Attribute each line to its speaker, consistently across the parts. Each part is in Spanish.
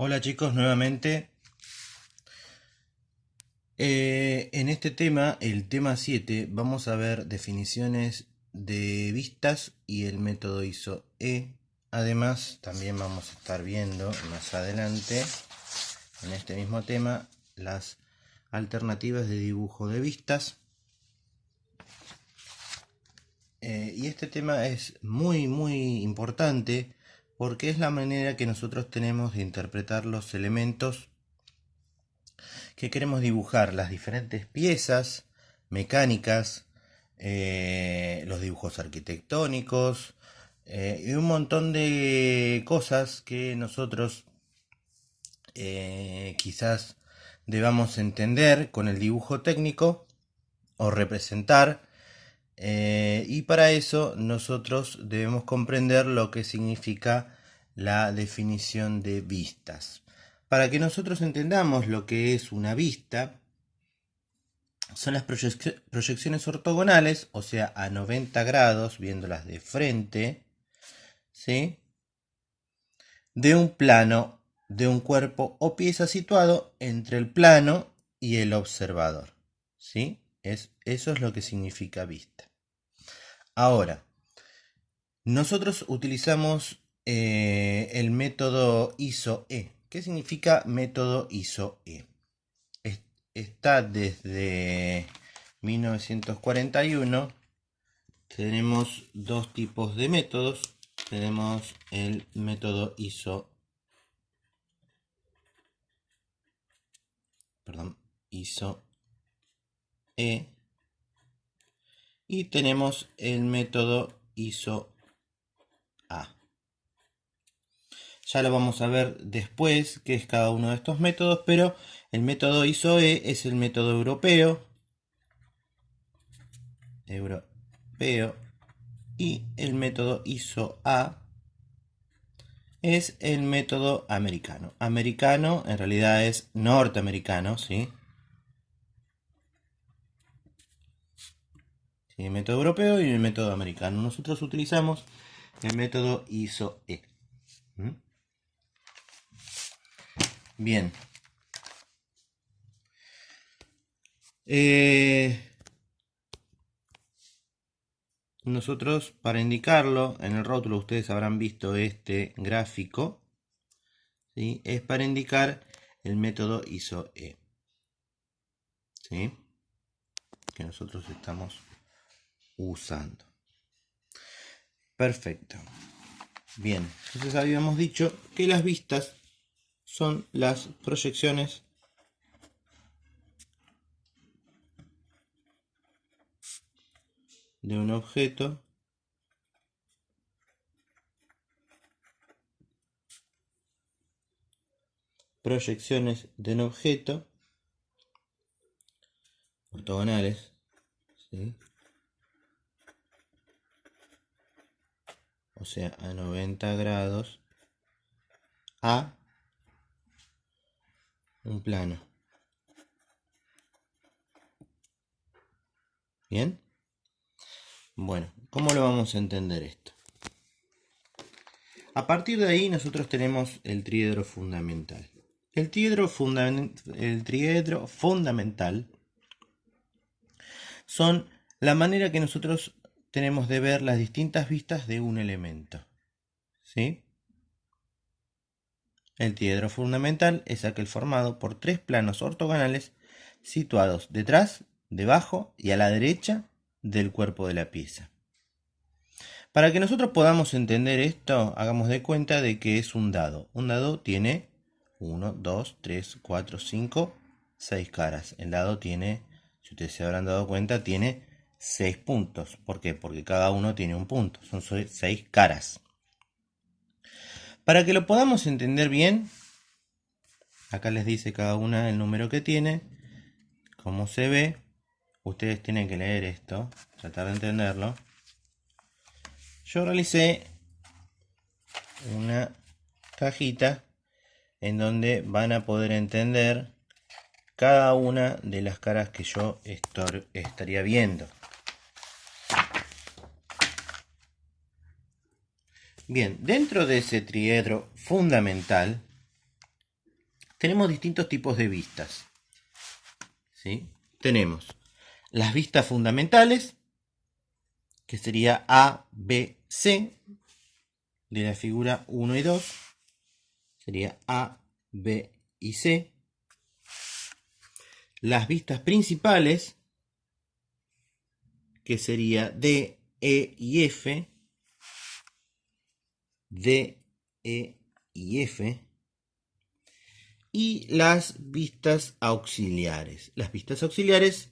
Speaker 1: Hola chicos, nuevamente. En este tema, el tema 7, vamos a ver definiciones de vistas y el método ISO-E. Además, también vamos a estar viendo más adelante, en este mismo tema, las alternativas de dibujo de vistas. Y este tema es muy importante porque es la manera que nosotros tenemos de interpretar los elementos que queremos dibujar, las diferentes piezas mecánicas, los dibujos arquitectónicos y un montón de cosas que nosotros quizás debamos entender con el dibujo técnico o representar. Y para eso nosotros debemos comprender lo que significa la definición de vistas. Para que nosotros entendamos lo que es una vista, son las proyecciones ortogonales, o sea, a 90 grados, viéndolas de frente, ¿sí? De un plano, de un cuerpo o pieza situado entre el plano y el observador, ¿sí? Eso es lo que significa vista. Ahora, nosotros utilizamos el método ISO-E. ¿Qué significa método ISO-E? Está desde 1941. Tenemos dos tipos de métodos. Tenemos el método ISO-E y tenemos el método ISO-A. Ya lo vamos a ver después qué es cada uno de estos métodos, pero el método ISO-E es el método europeo y el método ISO-A es el método americano. Americano en realidad es norteamericano, ¿sí? Sí, el método europeo y el método americano. Nosotros utilizamos el método ISO-E. ¿Mm? Bien. Nosotros, para indicarlo, en el rótulo ustedes habrán visto este gráfico, ¿sí? Es para indicar el método ISO-E, ¿sí? Que nosotros estamos usando. Perfecto. Bien, entonces habíamos dicho que las vistas son las proyecciones de un objeto ortogonales, ¿sí? O sea, a 90 grados a un plano. ¿Bien? Bueno, ¿cómo lo vamos a entender esto? A partir de ahí nosotros tenemos el triedro fundamental. El triedro fundamental son la manera que nosotros tenemos de ver las distintas vistas de un elemento, ¿sí? El triedro fundamental es aquel formado por tres planos ortogonales situados detrás, debajo y a la derecha del cuerpo de la pieza. Para que nosotros podamos entender esto, hagamos de cuenta de que es un dado. Un dado tiene 1, 2, 3, 4, 5, 6 caras. El dado tiene, si ustedes se habrán dado cuenta, tiene 6 puntos. ¿Por qué? Porque cada uno tiene un punto. Son 6 caras. Para que lo podamos entender bien, acá les dice cada una el número que tiene, cómo se ve. Ustedes tienen que leer esto, tratar de entenderlo. Yo realicé una cajita en donde van a poder entender cada una de las caras que yo estaría viendo. Bien, dentro de ese triedro fundamental tenemos distintos tipos de vistas. ¿Sí? Tenemos las vistas fundamentales, que sería A, B, C, de la figura 1 y 2. Sería A, B y C. Las vistas principales, que sería D, E y F. D, E y F. Y las vistas auxiliares. Las vistas auxiliares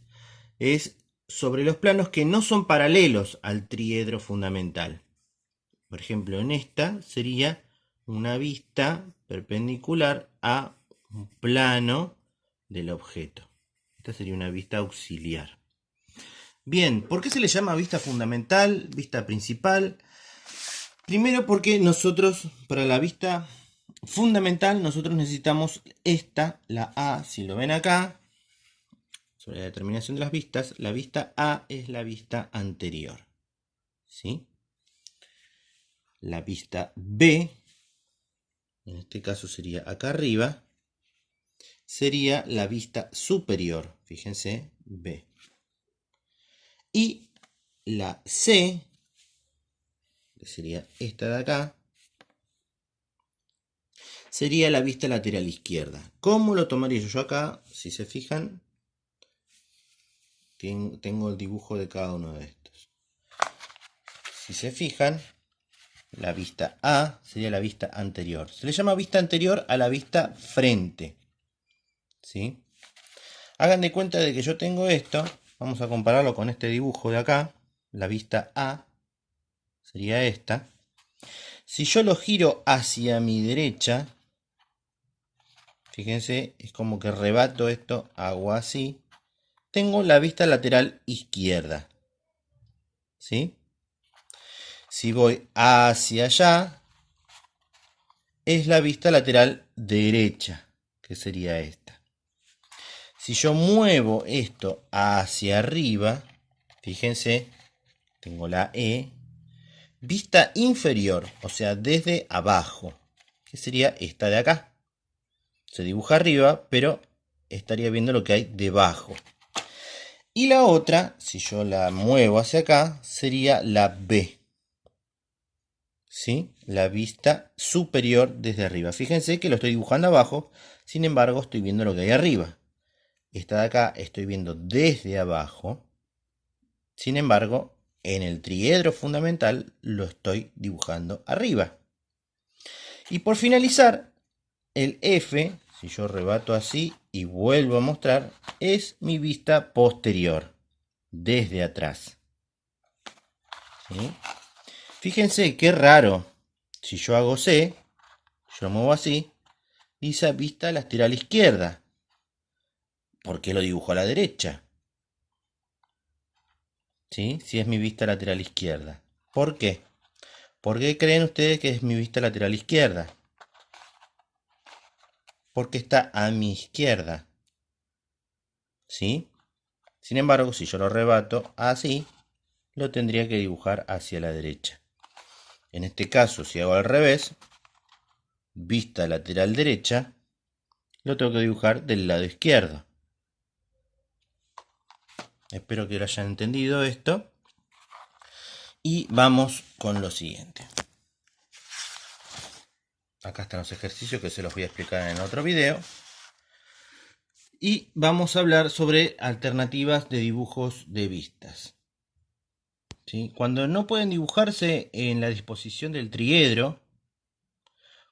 Speaker 1: es sobre los planos que no son paralelos al triedro fundamental. Por ejemplo, en esta sería una vista perpendicular a un plano del objeto. Esta sería una vista auxiliar. Bien, ¿por qué se le llama vista fundamental, vista principal? Primero porque nosotros, para la vista fundamental, nosotros necesitamos esta, la A, si lo ven acá, sobre la determinación de las vistas, la vista A es la vista anterior. ¿Sí? La vista B, en este caso sería acá arriba, sería la vista superior. Fíjense, B. Y la C, que sería esta de acá, sería la vista lateral izquierda. ¿Cómo lo tomaría yo? Yo acá, si se fijan, tengo el dibujo de cada uno de estos. Si se fijan, la vista A sería la vista anterior. Se le llama vista anterior a la vista frente. ¿Sí? Hagan de cuenta de que yo tengo esto. Vamos a compararlo con este dibujo de acá. La vista A sería esta. Si yo lo giro hacia mi derecha, fíjense, es como que rebato esto, hago así. Tengo la vista lateral izquierda. ¿Sí? Si voy hacia allá, es la vista lateral derecha, que sería esta. Si yo muevo esto hacia arriba, fíjense, tengo la E, vista inferior, o sea, desde abajo, que sería esta de acá. Se dibuja arriba, pero estaría viendo lo que hay debajo. Y la otra, si yo la muevo hacia acá, sería la B. ¿Sí? La vista superior desde arriba. Fíjense que lo estoy dibujando abajo, sin embargo estoy viendo lo que hay arriba. Esta de acá estoy viendo desde abajo, sin embargo en el triedro fundamental lo estoy dibujando arriba. Y por finalizar, el F, si yo rebato así y vuelvo a mostrar, es mi vista posterior, desde atrás. ¿Sí? Fíjense qué raro. Si yo hago C, yo muevo así, dice vista lateral izquierda. ¿Por qué lo dibujo a la derecha? ¿Sí? Si es mi vista lateral izquierda. ¿Por qué? ¿Por qué creen ustedes que es mi vista lateral izquierda? Porque está a mi izquierda. ¿Sí? Sin embargo, si yo lo rebato así, lo tendría que dibujar hacia la derecha. En este caso, si hago al revés, vista lateral derecha, lo tengo que dibujar del lado izquierdo. Espero que lo hayan entendido esto. Y vamos con lo siguiente. Acá están los ejercicios que se los voy a explicar en otro video. Y vamos a hablar sobre alternativas de dibujos de vistas. ¿Sí? Cuando no pueden dibujarse en la disposición del triedro,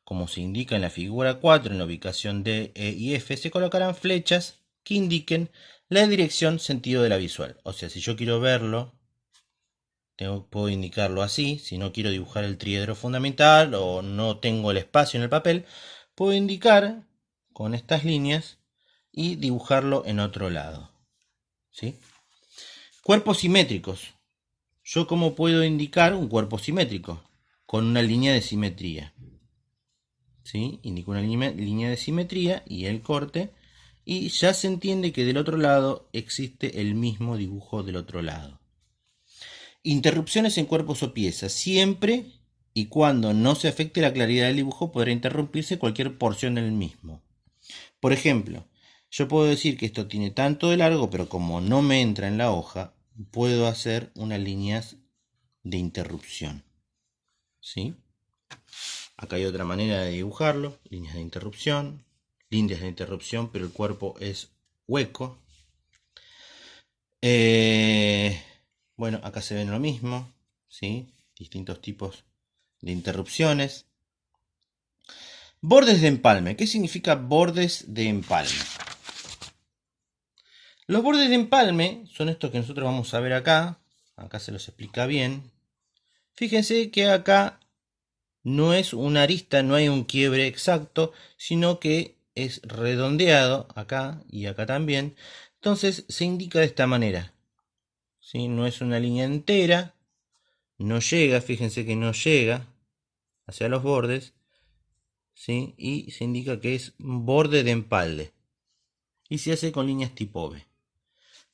Speaker 1: como se indica en la figura 4, en la ubicación D, E y F, se colocarán flechas que indiquen la dirección sentido de la visual. O sea, si yo quiero verlo, puedo indicarlo así. Si no quiero dibujar el triedro fundamental o no tengo el espacio en el papel, puedo indicar con estas líneas y dibujarlo en otro lado. ¿Sí? Cuerpos simétricos. ¿Yo cómo puedo indicar un cuerpo simétrico? Con una línea de simetría. ¿Sí? Indico una línea de simetría y el corte. Y ya se entiende que del otro lado existe el mismo dibujo del otro lado. Interrupciones en cuerpos o piezas. Siempre y cuando no se afecte la claridad del dibujo, podrá interrumpirse cualquier porción del mismo. Por ejemplo, yo puedo decir que esto tiene tanto de largo, pero como no me entra en la hoja, puedo hacer unas líneas de interrupción. ¿Sí? Acá hay otra manera de dibujarlo, líneas de interrupción, pero el cuerpo es hueco. Bueno, acá se ven lo mismo, ¿sí? Distintos tipos de interrupciones. Bordes de empalme. ¿Qué significa bordes de empalme? Los bordes de empalme son estos que nosotros vamos a ver acá. Acá se los explica bien. Fíjense que acá no es una arista, no hay un quiebre exacto, sino que es redondeado acá y acá también. Entonces se indica de esta manera. ¿Sí? No es una línea entera, no llega, fíjense que no llega hacia los bordes, ¿sí? Y se indica que es un borde de empalme. Y se hace con líneas tipo V.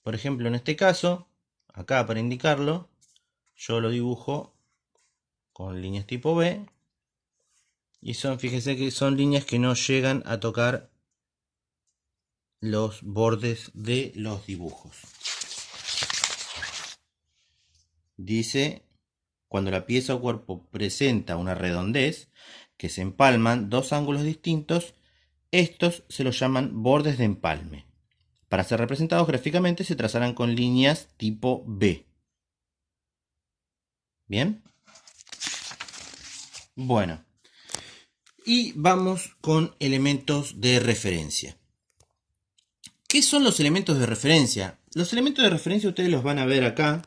Speaker 1: Por ejemplo, en este caso, acá para indicarlo, yo lo dibujo con líneas tipo V. Y fíjense que son líneas que no llegan a tocar los bordes de los dibujos. Dice, cuando la pieza o cuerpo presenta una redondez, que se empalman dos ángulos distintos, estos se los llaman bordes de empalme. Para ser representados gráficamente se trazarán con líneas tipo B. ¿Bien? Bueno. Y vamos con elementos de referencia. ¿Qué son los elementos de referencia? Los elementos de referencia ustedes los van a ver acá.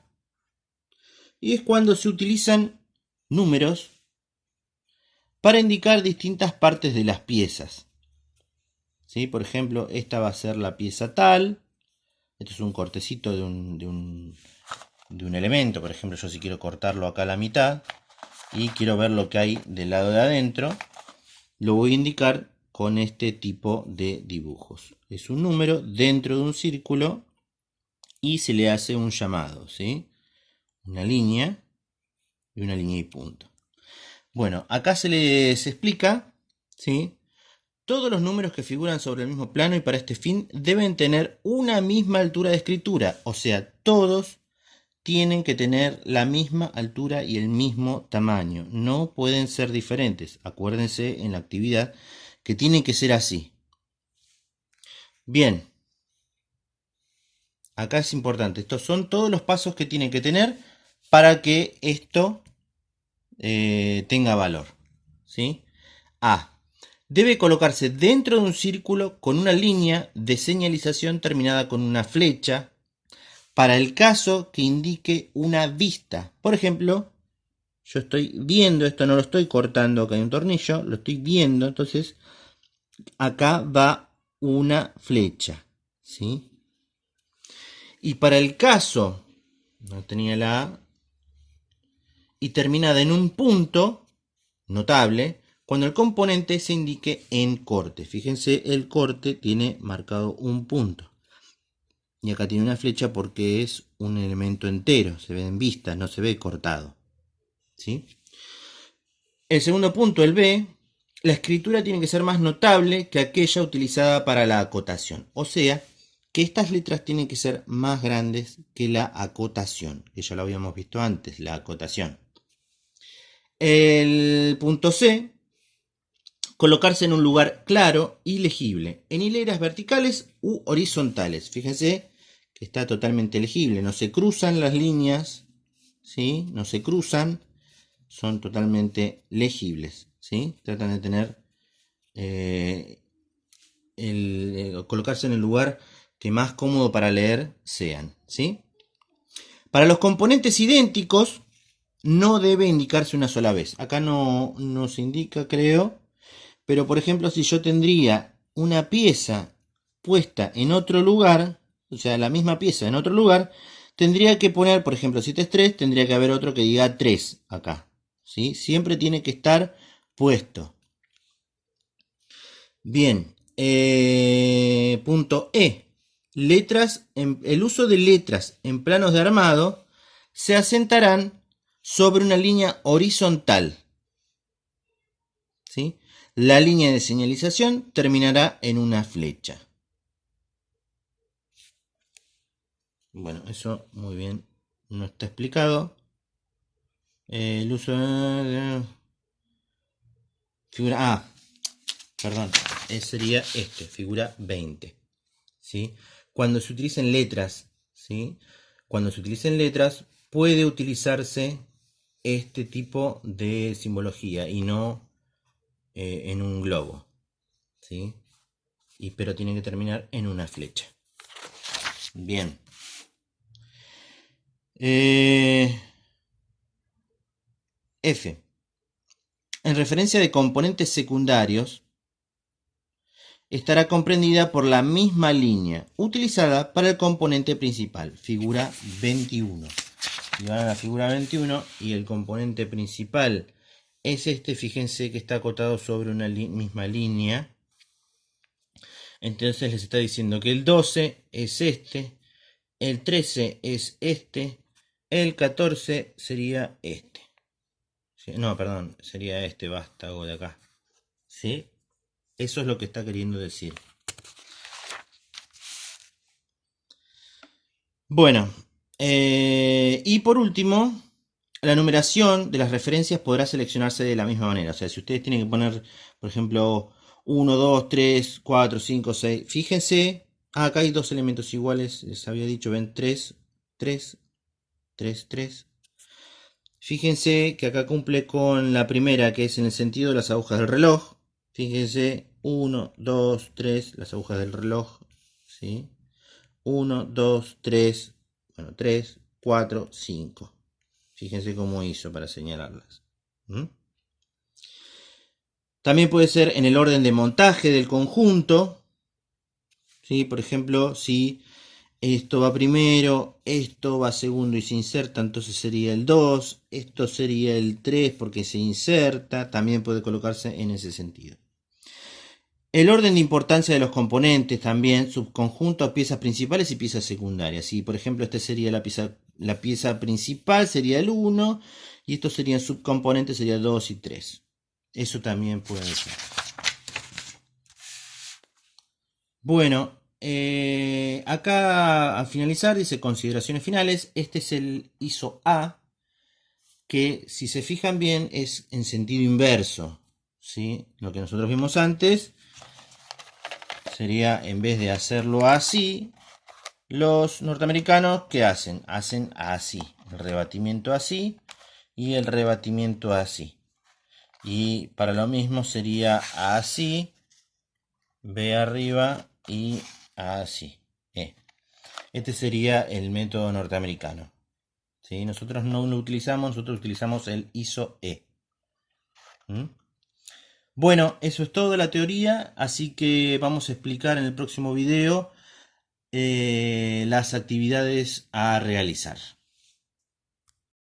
Speaker 1: Y es cuando se utilizan números para indicar distintas partes de las piezas. ¿Sí? Por ejemplo, esta va a ser la pieza tal. Esto es un cortecito de un elemento. Por ejemplo, yo si quiero cortarlo acá a la mitad y quiero ver lo que hay del lado de adentro, lo voy a indicar con este tipo de dibujos. Es un número dentro de un círculo y se le hace un llamado, ¿sí? Una línea y punto. Bueno, acá se les explica, ¿sí? Todos los números que figuran sobre el mismo plano y para este fin deben tener una misma altura de escritura, o sea, todos tienen que tener la misma altura y el mismo tamaño, no pueden ser diferentes. Acuérdense en la actividad que tienen que ser así. Bien, acá es importante, estos son todos los pasos que tienen que tener para que esto tenga valor, ¿sí? A. Debe colocarse dentro de un círculo con una línea de señalización terminada con una flecha para el caso que indique una vista. Por ejemplo, yo estoy viendo esto, no lo estoy cortando, acá hay un tornillo, lo estoy viendo, entonces acá va una flecha, ¿sí? Y para el caso, no tenía la A, y terminada en un punto notable, cuando el componente se indique en corte. Fíjense, el corte tiene marcado un punto. Y acá tiene una flecha porque es un elemento entero, se ve en vista, no se ve cortado. ¿Sí? El segundo punto, el B, la escritura tiene que ser más notable que aquella utilizada para la acotación. O sea, que estas letras tienen que ser más grandes que la acotación, que ya lo habíamos visto antes, la acotación. El punto C, colocarse en un lugar claro y legible, en hileras verticales u horizontales. Fíjense que está totalmente legible, no se cruzan las líneas, ¿sí? No se cruzan, son totalmente legibles, ¿sí? Tratan de tener colocarse en el lugar que más cómodo para leer sean, ¿sí? Para los componentes idénticos no debe indicarse una sola vez. Acá no se indica, creo. Pero por ejemplo, si yo tendría una pieza puesta en otro lugar, o sea, la misma pieza en otro lugar, tendría que poner, por ejemplo, si este es 3, tendría que haber otro que diga 3 acá. ¿Sí? Siempre tiene que estar puesto. Bien, punto E. El uso de letras en planos de armado se asentarán sobre una línea horizontal. ¿Sí? La línea de señalización terminará en una flecha. Bueno, eso muy bien no está explicado. El uso de figura perdón, sería figura 20. ¿Sí? Cuando se utilicen letras, ¿sí? Cuando se utilicen letras, puede utilizarse este tipo de simbología y no en un globo, ¿sí? Pero tiene que terminar en una flecha. Bien. F. En referencia de componentes secundarios, estará comprendida por la misma línea utilizada para el componente principal, figura 21. Y van a la figura 21 y el componente principal es fíjense que está acotado sobre una misma línea. Entonces les está diciendo que el 12 es el 13 es el 14 sería No, perdón, sería vástago de acá. ¿Sí? Eso es lo que está queriendo decir. Bueno, y por último, la numeración de las referencias podrá seleccionarse de la misma manera. O sea, si ustedes tienen que poner, por ejemplo, 1, 2, 3, 4, 5, 6. Fíjense, acá hay dos elementos iguales. Les había dicho, ven, 3, 3, 3, 3. Fíjense que acá cumple con la primera, que es en el sentido de las agujas del reloj. Fíjense, 1, 2, 3, las agujas del reloj. ¿Sí? 1, 2, 3, bueno, 3, 4, 5. Fíjense cómo hizo para señalarlas. También puede ser en el orden de montaje del conjunto. ¿Sí? Por ejemplo, si esto va primero, esto va segundo y se inserta, entonces sería el 2. Esto sería el 3 porque se inserta. También puede colocarse en ese sentido. El orden de importancia de los componentes también, subconjunto a piezas principales y piezas secundarias. ¿Sí? Por ejemplo, sería la pieza principal, sería el 1, y estos serían subcomponentes, sería 2 y 3. Eso también puede ser. Bueno, acá al finalizar dice consideraciones finales. Este es el ISO A, que si se fijan bien es en sentido inverso. ¿Sí? Lo que nosotros vimos antes sería, en vez de hacerlo así, los norteamericanos, ¿qué hacen? Hacen así, el rebatimiento así y el rebatimiento así. Y para lo mismo sería así, B arriba y así. Este sería el método norteamericano. ¿Sí? Nosotros no lo utilizamos, nosotros utilizamos el ISO E. Bueno, eso es todo la teoría, así que vamos a explicar en el próximo video las actividades a realizar.